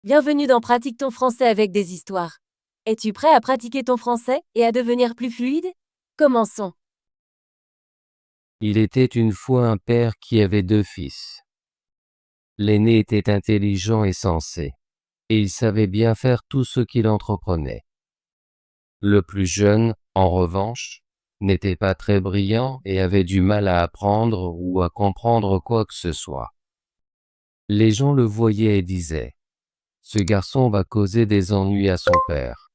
Bienvenue dans Pratique ton français avec des histoires. Es-tu prêt à pratiquer ton français et à devenir plus fluide? Commençons. Il était une fois un père qui avait 2 fils. L'aîné était intelligent et sensé, et il savait bien faire tout ce qu'il entreprenait. Le plus jeune, en revanche, n'était pas très brillant et avait du mal à apprendre ou à comprendre quoi que ce soit. Les gens le voyaient et disaient: ce garçon va causer des ennuis à son père.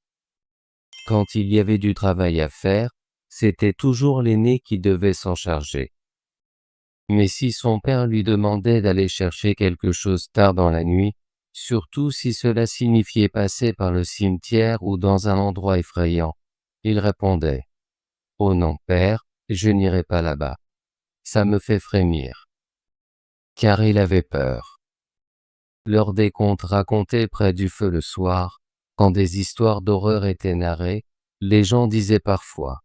Quand il y avait du travail à faire, c'était toujours l'aîné qui devait s'en charger. Mais si son père lui demandait d'aller chercher quelque chose tard dans la nuit, surtout si cela signifiait passer par le cimetière ou dans un endroit effrayant, il répondait: oh non, père, je n'irai pas là-bas. Ça me fait frémir. Car il avait peur. Lors des contes racontés près du feu le soir, quand des histoires d'horreur étaient narrées, les gens disaient parfois: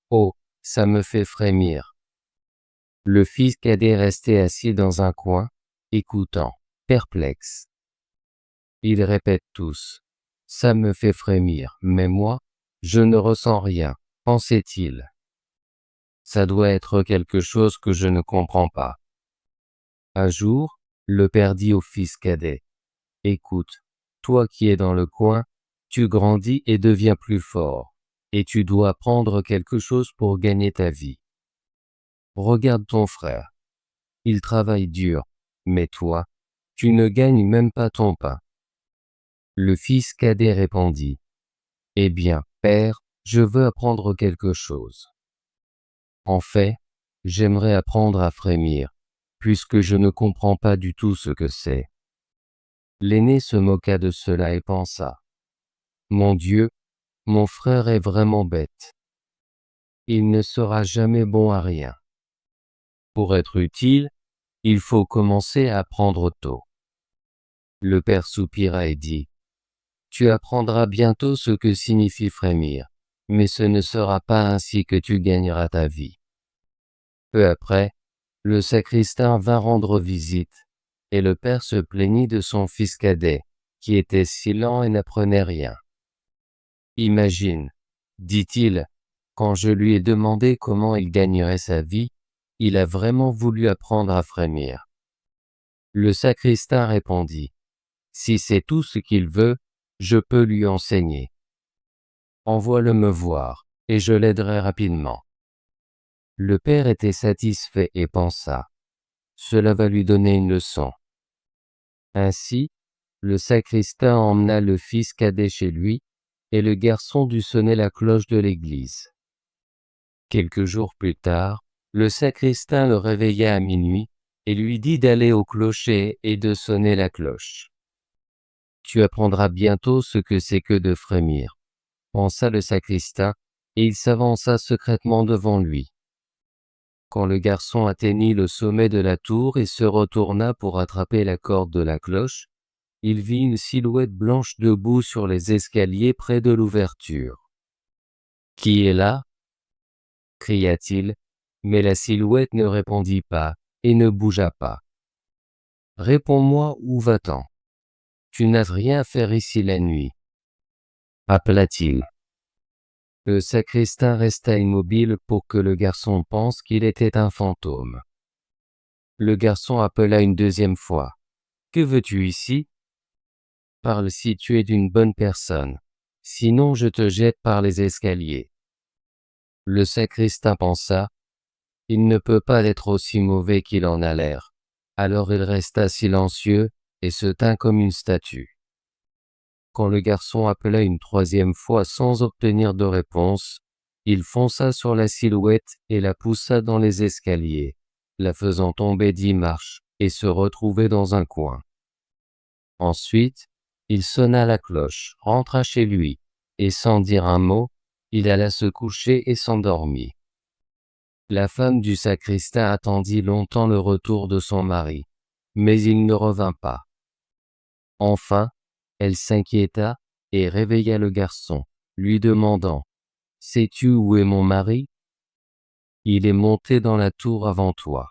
oh, ça me fait frémir. Le fils cadet restait assis dans un coin, écoutant, perplexe. Ils répètent tous: ça me fait frémir, mais moi, je ne ressens rien, pensait-il. Ça doit être quelque chose que je ne comprends pas. Un jour, le père dit au fils cadet: écoute, toi qui es dans le coin, tu grandis et deviens plus fort, et tu dois apprendre quelque chose pour gagner ta vie. Regarde ton frère. Il travaille dur, mais toi, tu ne gagnes même pas ton pain. Le fils cadet répondit: eh bien, père, je veux apprendre quelque chose. En fait, j'aimerais apprendre à frémir, puisque je ne comprends pas du tout ce que c'est. L'aîné se moqua de cela et pensa: mon Dieu, mon frère est vraiment bête. Il ne sera jamais bon à rien. Pour être utile, il faut commencer à apprendre tôt. Le père soupira et dit: tu apprendras bientôt ce que signifie frémir, mais ce ne sera pas ainsi que tu gagneras ta vie. Peu après, le sacristain vint rendre visite, et le père se plaignit de son fils cadet, qui était si lent et n'apprenait rien. Imagine, dit-il, quand je lui ai demandé comment il gagnerait sa vie, il a vraiment voulu apprendre à frémir. Le sacristain répondit: si c'est tout ce qu'il veut, je peux lui enseigner. Envoie-le me voir, et je l'aiderai rapidement. Le père était satisfait et pensa: cela va lui donner une leçon. Ainsi, le sacristain emmena le fils cadet chez lui, et le garçon dut sonner la cloche de l'église. Quelques jours plus tard, le sacristain le réveilla à minuit, et lui dit d'aller au clocher et de sonner la cloche. Tu apprendras bientôt ce que c'est que de frémir, pensa le sacristain, et il s'avança secrètement devant lui. Quand le garçon atteignit le sommet de la tour et se retourna pour attraper la corde de la cloche, il vit une silhouette blanche debout sur les escaliers près de l'ouverture. « Qui est là ?» cria-t-il, mais la silhouette ne répondit pas et ne bougea pas. « Réponds-moi, où va-t-on ? Tu n'as rien à faire ici la nuit. » appela-t-il. Le sacristain resta immobile pour que le garçon pense qu'il était un fantôme. Le garçon appela une deuxième fois. « Que veux-tu ici ? Parle si tu es d'une bonne personne, sinon je te jette par les escaliers. » Le sacristain pensa: il ne peut pas être aussi mauvais qu'il en a l'air. Alors il resta silencieux et se tint comme une statue. Quand le garçon appela une troisième fois sans obtenir de réponse, il fonça sur la silhouette et la poussa dans les escaliers, la faisant tomber 10 marches et se retrouver dans un coin. Ensuite, il sonna la cloche, rentra chez lui, et sans dire un mot, il alla se coucher et s'endormit. La femme du sacristain attendit longtemps le retour de son mari, mais il ne revint pas. Enfin, elle s'inquiéta et réveilla le garçon, lui demandant: « Sais-tu où est mon mari ? Il est monté dans la tour avant toi. »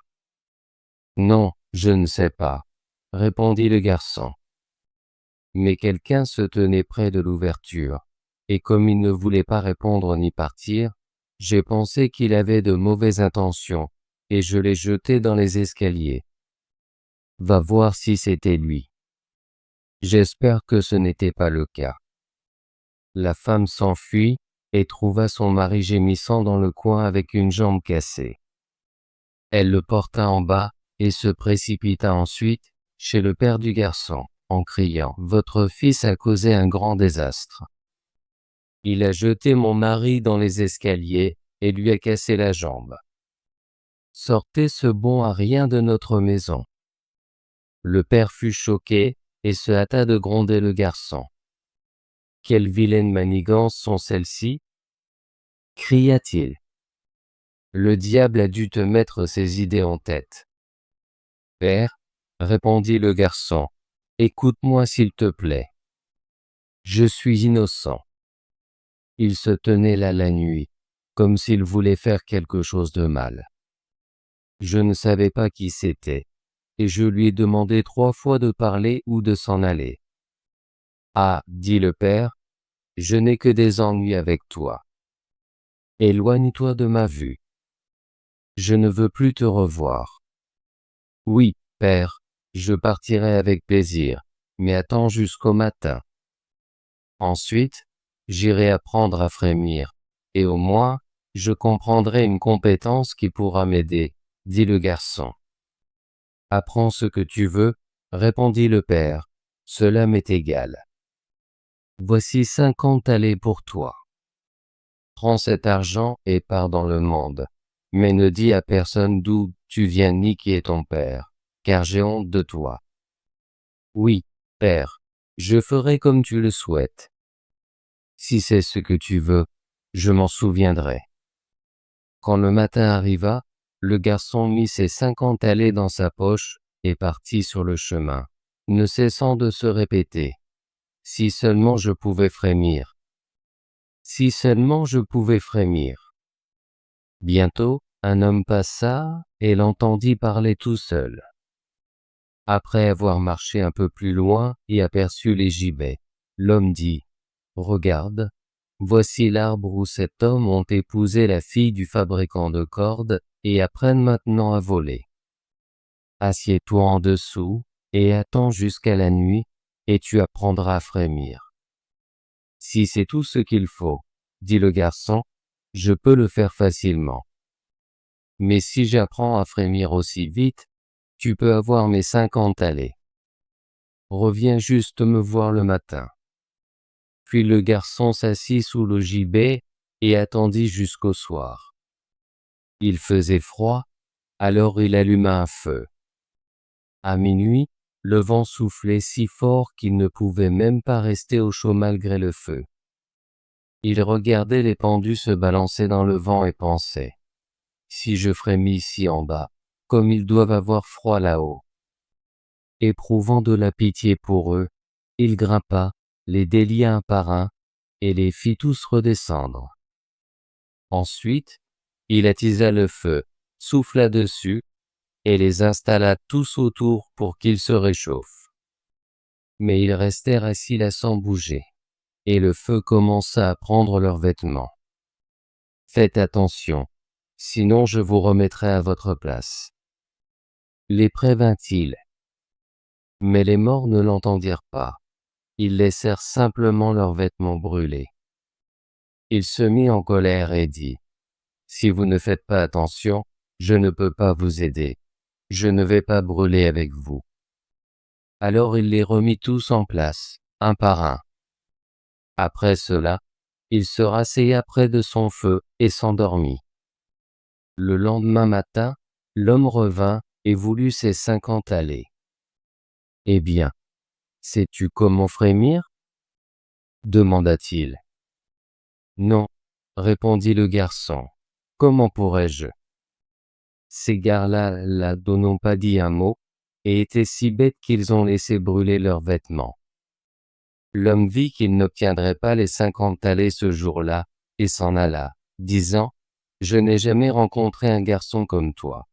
« Non, je ne sais pas, » répondit le garçon. Mais quelqu'un se tenait près de l'ouverture, et comme il ne voulait pas répondre ni partir, j'ai pensé qu'il avait de mauvaises intentions, et je l'ai jeté dans les escaliers. Va voir si c'était lui. J'espère que ce n'était pas le cas. La femme s'enfuit, et trouva son mari gémissant dans le coin avec une jambe cassée. Elle le porta en bas, et se précipita ensuite chez le père du garçon, en criant « Votre fils a causé un grand désastre. Il a jeté mon mari dans les escaliers, et lui a cassé la jambe. Sortez ce bon à rien de notre maison. » Le père fut choqué, et se hâta de gronder le garçon. « Quelles vilaines manigances sont celles-ci » cria-t-il. « Le diable a dû te mettre ces idées en tête. »« Père, » répondit le garçon, « écoute-moi s'il te plaît. Je suis innocent. » Il se tenait là la nuit, comme s'il voulait faire quelque chose de mal. Je ne savais pas qui c'était, et je lui ai demandé 3 fois de parler ou de s'en aller. « Ah, dit le père, je n'ai que des ennuis avec toi. Éloigne-toi de ma vue. Je ne veux plus te revoir. »« Oui, père, je partirai avec plaisir, mais attends jusqu'au matin. Ensuite, j'irai apprendre à frémir, et au moins, je comprendrai une compétence qui pourra m'aider, dit le garçon. Apprends ce que tu veux, répondit le père, cela m'est égal. Voici 50 allées pour toi. Prends cet argent et pars dans le monde, mais ne dis à personne d'où tu viens ni qui est ton père, car j'ai honte de toi. Oui, père, je ferai comme tu le souhaites. Si c'est ce que tu veux, je m'en souviendrai. Quand le matin arriva, le garçon mit ses 50 allées dans sa poche et partit sur le chemin, ne cessant de se répéter. Si seulement je pouvais frémir. Si seulement je pouvais frémir. Bientôt, un homme passa et l'entendit parler tout seul. Après avoir marché un peu plus loin et aperçu les gibets, l'homme dit « Regarde, voici l'arbre où cet homme ont épousé la fille du fabricant de cordes et apprennent maintenant à voler. Assieds-toi en dessous et attends jusqu'à la nuit et tu apprendras à frémir. Si c'est tout ce qu'il faut, dit le garçon, je peux le faire facilement. Mais si j'apprends à frémir aussi vite, tu peux avoir mes 50 allées. Reviens juste me voir le matin. » Puis le garçon s'assit sous le gibet et attendit jusqu'au soir. Il faisait froid, alors il alluma un feu. À minuit, le vent soufflait si fort qu'il ne pouvait même pas rester au chaud malgré le feu. Il regardait les pendus se balancer dans le vent et pensait « Si je frémis ici en bas, comme ils doivent avoir froid là-haut. » Éprouvant de la pitié pour eux, il grimpa, les délia un par un, et les fit tous redescendre. Ensuite, il attisa le feu, souffla dessus, et les installa tous autour pour qu'ils se réchauffent. Mais ils restèrent assis là sans bouger, et le feu commença à prendre leurs vêtements. Faites attention, sinon je vous remettrai à votre place. Les prévint-il. Mais les morts ne l'entendirent pas. Ils laissèrent simplement leurs vêtements brûler. Il se mit en colère et dit « Si vous ne faites pas attention, je ne peux pas vous aider. Je ne vais pas brûler avec vous. » Alors il les remit tous en place, un par un. Après cela, il se rasseyait près de son feu et s'endormit. Le lendemain matin, l'homme revint et voulut ses 50 allées. « Eh bien, sais-tu comment frémir ?» demanda-t-il. « Non, » répondit le garçon. « Comment pourrais-je » Ces gars-là n'ont pas dit un mot, et étaient si bêtes qu'ils ont laissé brûler leurs vêtements. L'homme vit qu'il n'obtiendrait pas les 50 allées ce jour-là, et s'en alla, disant « Je n'ai jamais rencontré un garçon comme toi. »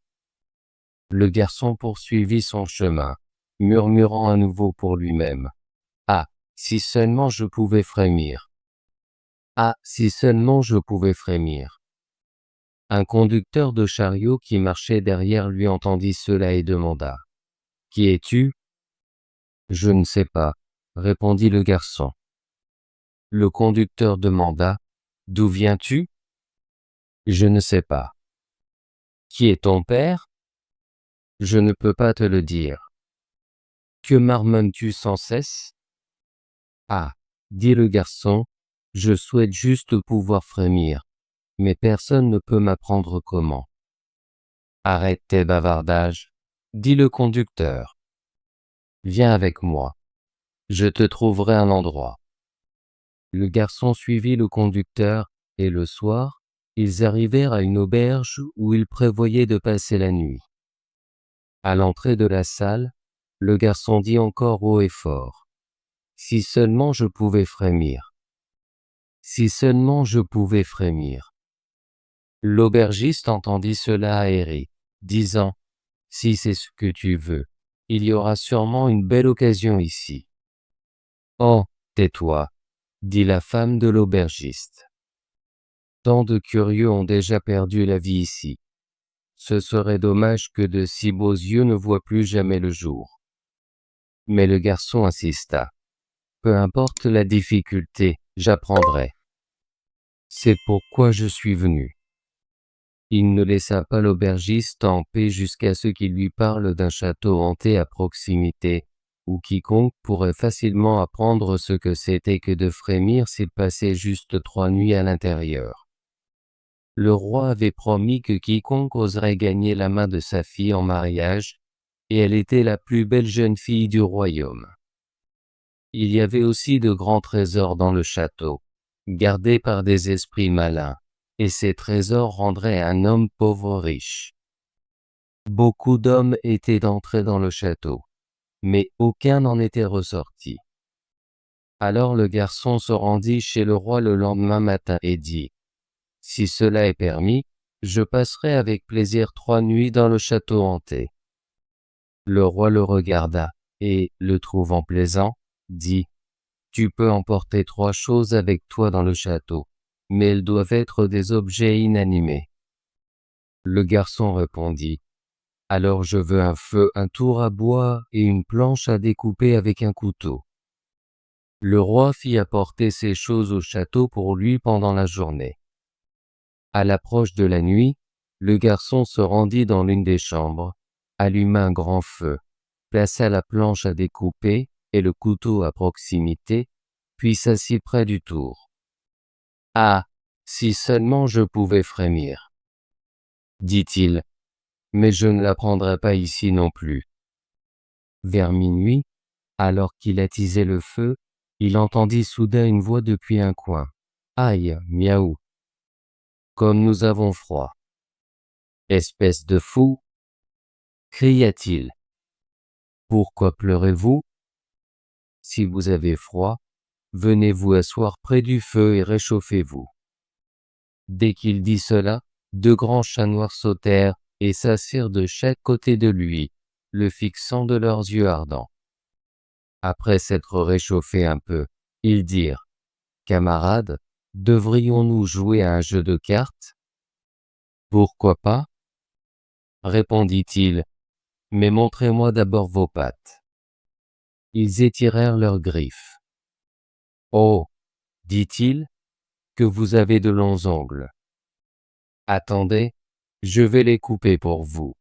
Le garçon poursuivit son chemin, murmurant à nouveau pour lui-même « Ah, Si seulement je pouvais frémir. Ah, si seulement je pouvais frémir. Un conducteur de chariot qui marchait derrière lui entendit cela et demanda. Qui es-tu? Je ne sais pas, répondit le garçon. Le conducteur demanda. D'où viens-tu? Je ne sais pas. Qui est ton père? Je ne peux pas te le dire. Que marmonnes-tu sans cesse? Ah, dit le garçon, je souhaite juste pouvoir frémir, mais personne ne peut m'apprendre comment. Arrête tes bavardages, dit le conducteur. Viens avec moi. Je te trouverai un endroit. Le garçon suivit le conducteur, et le soir, ils arrivèrent à une auberge où ils prévoyaient de passer la nuit. À l'entrée de la salle, le garçon dit encore haut et fort. Si seulement je pouvais frémir. Si seulement je pouvais frémir. L'aubergiste entendit cela et rit, disant, si c'est ce que tu veux, il y aura sûrement une belle occasion ici. Oh, tais-toi, dit la femme de l'aubergiste. Tant de curieux ont déjà perdu la vie ici. Ce serait dommage que de si beaux yeux ne voient plus jamais le jour. Mais le garçon insista. Peu importe la difficulté, j'apprendrai. C'est pourquoi je suis venu. Il ne laissa pas l'aubergiste en paix jusqu'à ce qu'il lui parle d'un château hanté à proximité, où quiconque pourrait facilement apprendre ce que c'était que de frémir s'il passait juste 3 nuits à l'intérieur. Le roi avait promis que quiconque oserait gagner la main de sa fille en mariage, et elle était la plus belle jeune fille du royaume. Il y avait aussi de grands trésors dans le château, gardés par des esprits malins, et ces trésors rendraient un homme pauvre riche. Beaucoup d'hommes étaient entrés dans le château, mais aucun n'en était ressorti. Alors le garçon se rendit chez le roi le lendemain matin et dit, « Si cela est permis, je passerai avec plaisir 3 nuits dans le château hanté. » Le roi le regarda, et, le trouvant plaisant, dit, « Tu peux emporter 3 choses avec toi dans le château, mais elles doivent être des objets inanimés. » Le garçon répondit, « Alors je veux un feu, un tour à bois et une planche à découper avec un couteau. » Le roi fit apporter ces choses au château pour lui pendant la journée. À l'approche de la nuit, le garçon se rendit dans l'une des chambres, alluma un grand feu, plaça la planche à découper et le couteau à proximité, puis s'assit près du tour. « Ah, si seulement je pouvais frémir !» dit-il, « mais je ne l'apprendrai pas ici non plus. » Vers minuit, alors qu'il attisait le feu, il entendit soudain une voix depuis un coin. « Aïe, miaou! Comme nous avons froid. »« Espèce de fou !» cria-t-il. « Pourquoi pleurez-vous? Si vous avez froid, venez vous asseoir près du feu et réchauffez-vous. » Dès qu'il dit cela, 2 grands chats noirs sautèrent et s'assirent de chaque côté de lui, le fixant de leurs yeux ardents. Après s'être réchauffés un peu, ils dirent, « Camarades, devrions-nous jouer à un jeu de cartes? » « Pourquoi pas? » répondit-il, « mais montrez-moi d'abord vos pattes. » Ils étirèrent leurs griffes. « Oh, dit-il, que vous avez de longs ongles. Attendez, je vais les couper pour vous. »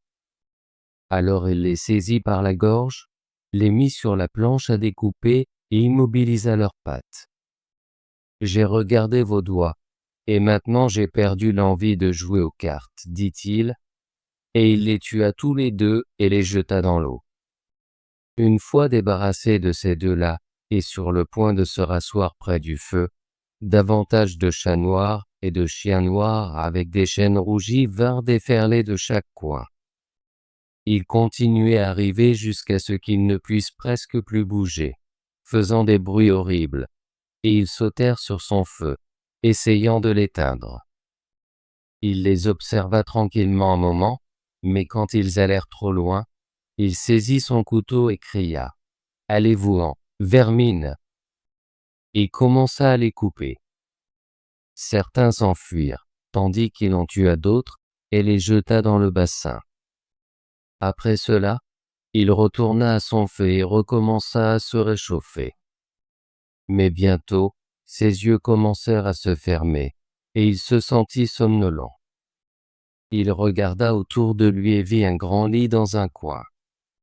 Alors il les saisit par la gorge, les mit sur la planche à découper et immobilisa leurs pattes. « J'ai regardé vos doigts, et maintenant j'ai perdu l'envie de jouer aux cartes, dit-il, et il les tua tous les 2 et les jeta dans l'eau. Une fois débarrassé de ces 2-là, et sur le point de se rasseoir près du feu, davantage de chats noirs et de chiens noirs avec des chaînes rougies vinrent déferler de chaque coin. Ils continuaient à arriver jusqu'à ce qu'ils ne puissent presque plus bouger, faisant des bruits horribles, et ils sautèrent sur son feu, essayant de l'éteindre. Il les observa tranquillement un moment, mais quand ils allèrent trop loin, il saisit son couteau et cria, « Allez-vous-en, vermine !» et commença à les couper. Certains s'enfuirent, tandis qu'il en tua d'autres, et les jeta dans le bassin. Après cela, il retourna à son feu et recommença à se réchauffer. Mais bientôt, ses yeux commencèrent à se fermer, et il se sentit somnolent. Il regarda autour de lui et vit un grand lit dans un coin.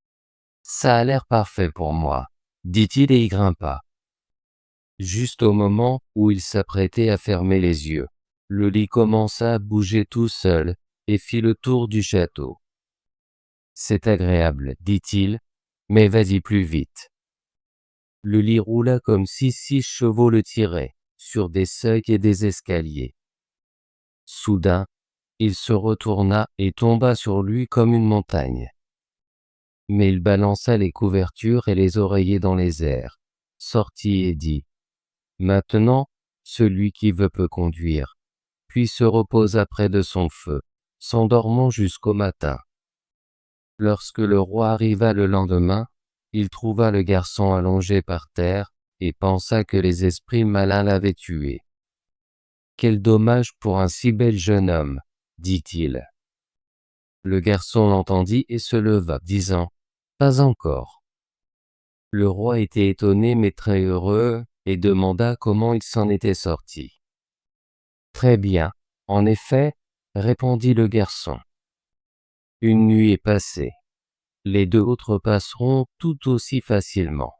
« Ça a l'air parfait pour moi, » dit-il et y grimpa. Juste au moment où il s'apprêtait à fermer les yeux, le lit commença à bouger tout seul, et fit le tour du château. « C'est agréable, dit-il, mais vas-y plus vite. » Le lit roula comme si 6 chevaux le tiraient, sur des seuils et des escaliers. Soudain, il se retourna et tomba sur lui comme une montagne. Mais il balança les couvertures et les oreillers dans les airs, sortit et dit : « Maintenant, celui qui veut peut conduire. » Puis se reposa près de son feu, s'endormant jusqu'au matin. Lorsque le roi arriva le lendemain, il trouva le garçon allongé par terre, et pensa que les esprits malins l'avaient tué. « Quel dommage pour un si bel jeune homme, dit-il. Le garçon l'entendit et se leva, disant : « Pas encore. » Le roi était étonné mais très heureux, et demanda comment il s'en était sorti. « Très bien, en effet, répondit le garçon. Une nuit est passée. Les 2 autres passeront tout aussi facilement.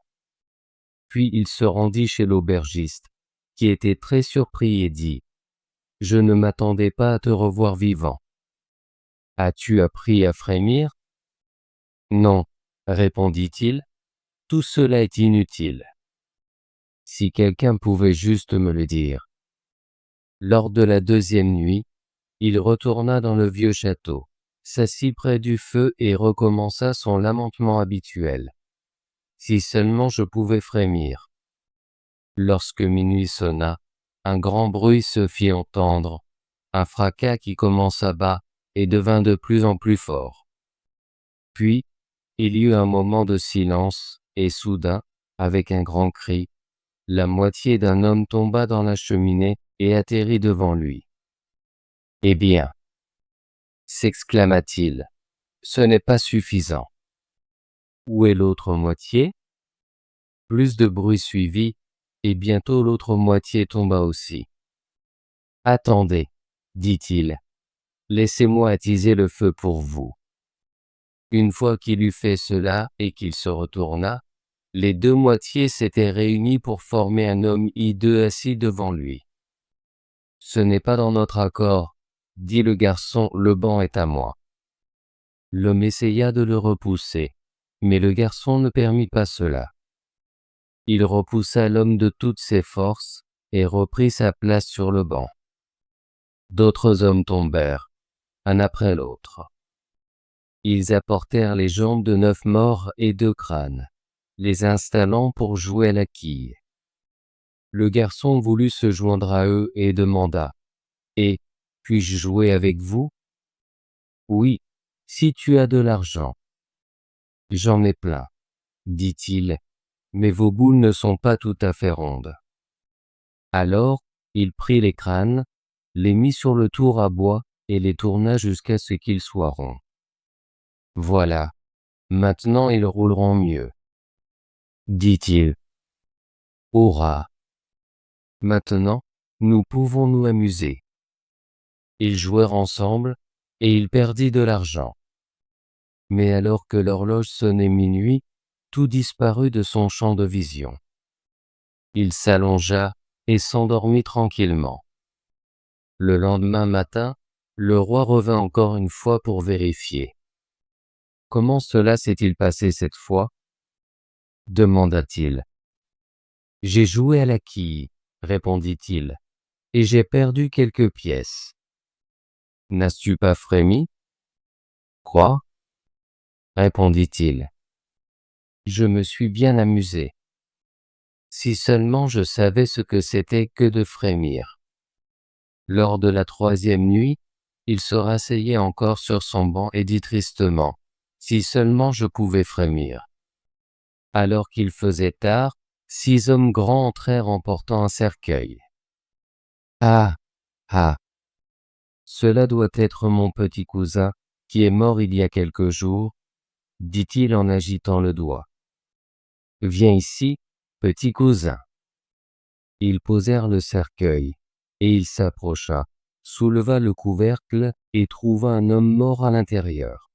Puis il se rendit chez l'aubergiste, qui était très surpris et dit : « Je ne m'attendais pas à te revoir vivant. As-tu appris à frémir ? » Non, répondit-il, tout cela est inutile. Si quelqu'un pouvait juste me le dire. Lors de la 2e nuit, il retourna dans le vieux château, s'assit près du feu et recommença son lamentement habituel. Si seulement je pouvais frémir. Lorsque minuit sonna, un grand bruit se fit entendre, un fracas qui commença bas et devint de plus en plus fort. Puis, il y eut un moment de silence, et soudain, avec un grand cri, la moitié d'un homme tomba dans la cheminée et atterrit devant lui. « Eh bien !» s'exclama-t-il, « ce n'est pas suffisant. Où est l'autre moitié ? » Plus de bruit suivit, et bientôt l'autre moitié tomba aussi. « Attendez, dit-il, laissez-moi attiser le feu pour vous. » Une fois qu'il eut fait cela et qu'il se retourna, les 2 moitiés s'étaient réunies pour former un homme hideux assis devant lui. « Ce n'est pas dans notre accord, dit le garçon, le banc est à moi. » L'homme essaya de le repousser, mais le garçon ne permit pas cela. Il repoussa l'homme de toutes ses forces, et reprit sa place sur le banc. D'autres hommes tombèrent, un après l'autre. Ils apportèrent les jambes de 9 morts et 2 crânes, les installant pour jouer à la quille. Le garçon voulut se joindre à eux et demanda : « Et, puis-je jouer avec vous ? » « Oui, si tu as de l'argent. »« J'en ai plein, dit-il, mais vos boules ne sont pas tout à fait rondes. » Alors, il prit les crânes, les mit sur le tour à bois et les tourna jusqu'à ce qu'ils soient ronds. « Voilà, maintenant ils rouleront mieux, dit-il. « Hurrah ! Maintenant, nous pouvons nous amuser. » Ils jouèrent ensemble, et il perdit de l'argent. Mais alors que l'horloge sonnait minuit, tout disparut de son champ de vision. Il s'allongea et s'endormit tranquillement. Le lendemain matin, le roi revint encore une fois pour vérifier. « Comment cela s'est-il passé cette fois ? » demanda-t-il. « J'ai joué à la quille, répondit-il, et j'ai perdu quelques pièces. »« N'as-tu pas frémi ? » ?»« Quoi ? » répondit-il. « Je me suis bien amusé. Si seulement je savais ce que c'était que de frémir. » Lors de la 3e nuit, il se rasseyait encore sur son banc et dit tristement : « Si seulement je pouvais frémir. » Alors qu'il faisait tard, 6 hommes grands entrèrent en portant un cercueil. Ah! Ah! Cela doit être mon petit cousin, qui est mort il y a quelques jours, dit-il en agitant le doigt. Viens ici, petit cousin. Ils posèrent le cercueil, et il s'approcha, souleva le couvercle et trouva un homme mort à l'intérieur.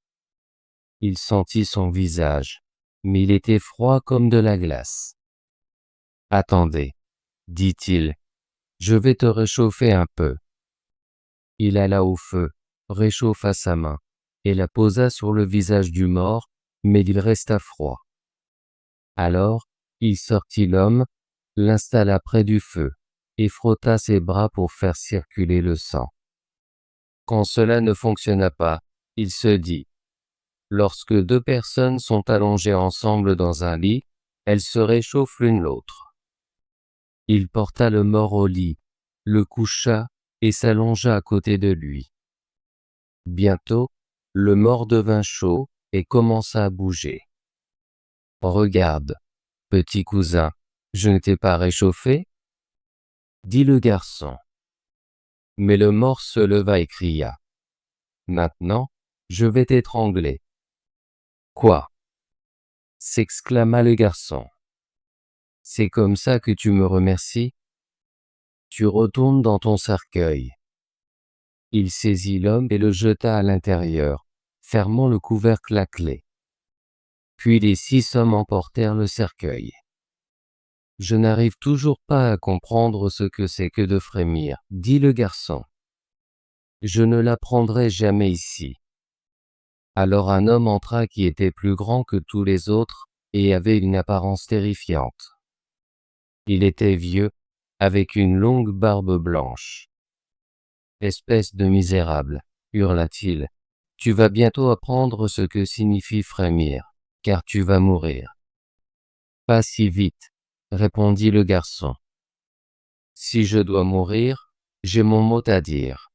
Il sentit son visage, mais il était froid comme de la glace. Attendez, dit-il, je vais te réchauffer un peu. Il alla au feu, réchauffa sa main, et la posa sur le visage du mort, mais il resta froid. Alors, il sortit l'homme, l'installa près du feu, et frotta ses bras pour faire circuler le sang. Quand cela ne fonctionna pas, il se dit, lorsque deux personnes sont allongées ensemble dans un lit, elles se réchauffent l'une l'autre. Il porta le mort au lit, le coucha, et s'allongea à côté de lui. Bientôt, le mort devint chaud, et commença à bouger. Regarde, petit cousin, je ne t'ai pas réchauffé? Dit le garçon. Mais le mort se leva et cria. Maintenant, je vais t'étrangler. Quoi? S'exclama le garçon. C'est comme ça que tu me remercies? Tu retournes dans ton cercueil. Il saisit l'homme et le jeta à l'intérieur, fermant le couvercle à clé. Puis les 6 hommes emportèrent le cercueil. Je n'arrive toujours pas à comprendre ce que c'est que de frémir, dit le garçon. Je ne l'apprendrai jamais ici. Alors un homme entra qui était plus grand que tous les autres, et avait une apparence terrifiante. Il était vieux, avec une longue barbe blanche. Espèce de misérable, hurla-t-il, tu vas bientôt apprendre ce que signifie frémir, car tu vas mourir. Pas si vite, répondit le garçon. Si je dois mourir, j'ai mon mot à dire.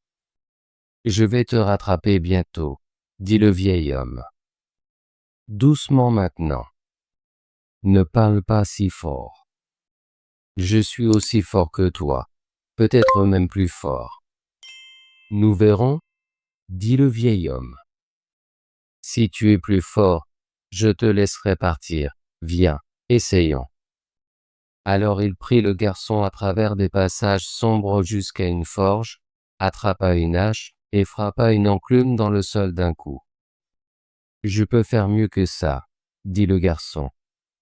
Je vais te rattraper bientôt, dit le vieil homme. Doucement maintenant. Ne parle pas si fort. Je suis aussi fort que toi, peut-être même plus fort. Nous verrons, dit le vieil homme. Si tu es plus fort, je te laisserai partir. Viens, essayons. Alors il prit le garçon à travers des passages sombres jusqu'à une forge, attrapa une hache, et frappa une enclume dans le sol d'un coup. Je peux faire mieux que ça, dit le garçon,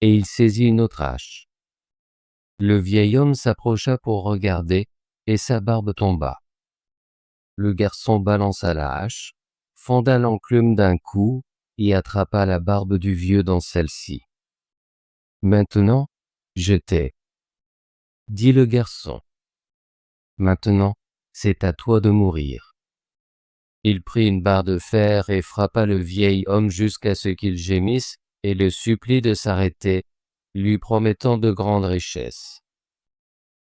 et il saisit une autre hache. Le vieil homme s'approcha pour regarder, et sa barbe tomba. Le garçon balança la hache, fonda l'enclume d'un coup, et attrapa la barbe du vieux dans celle-ci. Maintenant, je t'ai, dit le garçon. Maintenant, c'est à toi de mourir. Il prit une barre de fer et frappa le vieil homme jusqu'à ce qu'il gémisse, et le supplie de s'arrêter, lui promettant de grandes richesses.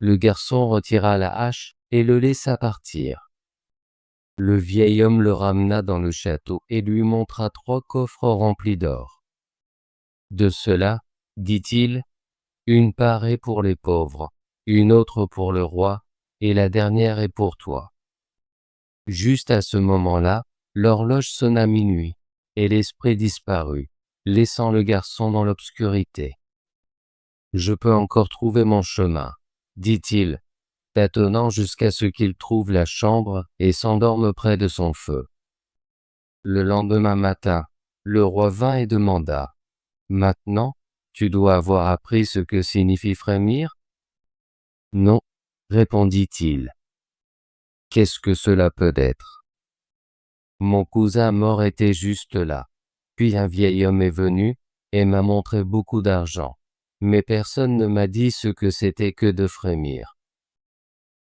Le garçon retira la hache et le laissa partir. Le vieil homme le ramena dans le château et lui montra 3 coffres remplis d'or. De cela, dit-il, une part est pour les pauvres, une autre pour le roi, et la dernière est pour toi. Juste à ce moment-là, l'horloge sonna minuit, et l'esprit disparut, laissant le garçon dans l'obscurité. Je peux encore trouver mon chemin, dit-il, tâtonnant jusqu'à ce qu'il trouve la chambre et s'endorme près de son feu. Le lendemain matin, le roi vint et demanda, « Maintenant, tu dois avoir appris ce que signifie frémir ?» « Non, répondit-il. Qu'est-ce que cela peut être? Mon cousin mort était juste là. Puis un vieil homme est venu, et m'a montré beaucoup d'argent. Mais personne ne m'a dit ce que c'était que de frémir.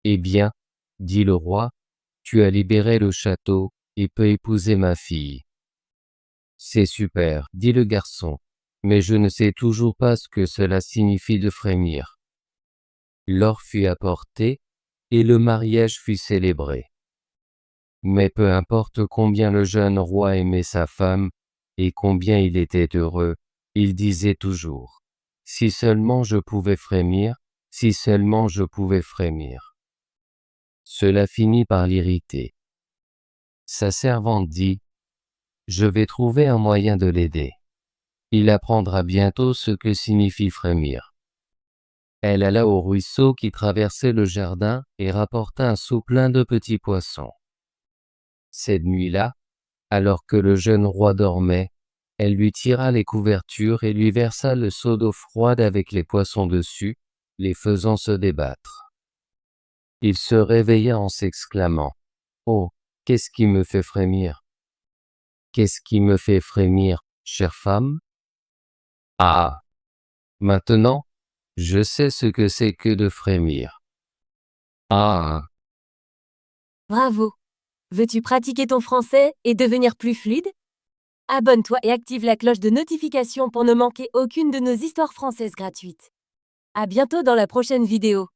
Eh bien, dit le roi, tu as libéré le château, et peux épouser ma fille. C'est super, dit le garçon, mais je ne sais toujours pas ce que cela signifie de frémir. L'or fut apporté, et le mariage fut célébré. Mais peu importe combien le jeune roi aimait sa femme, et combien il était heureux, il disait toujours Si seulement je pouvais frémir, si seulement je pouvais frémir. Cela finit par l'irriter. Sa servante dit, « Je vais trouver un moyen de l'aider. Il apprendra bientôt ce que signifie frémir. » Elle alla au ruisseau qui traversait le jardin et rapporta un seau plein de petits poissons. Cette nuit-là, alors que le jeune roi dormait, elle lui tira les couvertures et lui versa le seau d'eau froide avec les poissons dessus, les faisant se débattre. Il se réveilla en s'exclamant, « Oh, qu'est-ce qui me fait frémir? Qu'est-ce qui me fait frémir, chère femme? Ah! Maintenant, je sais ce que c'est que de frémir. Ah! » Bravo! Veux-tu pratiquer ton français et devenir plus fluide? Abonne-toi et active la cloche de notification pour ne manquer aucune de nos histoires françaises gratuites. À bientôt dans la prochaine vidéo.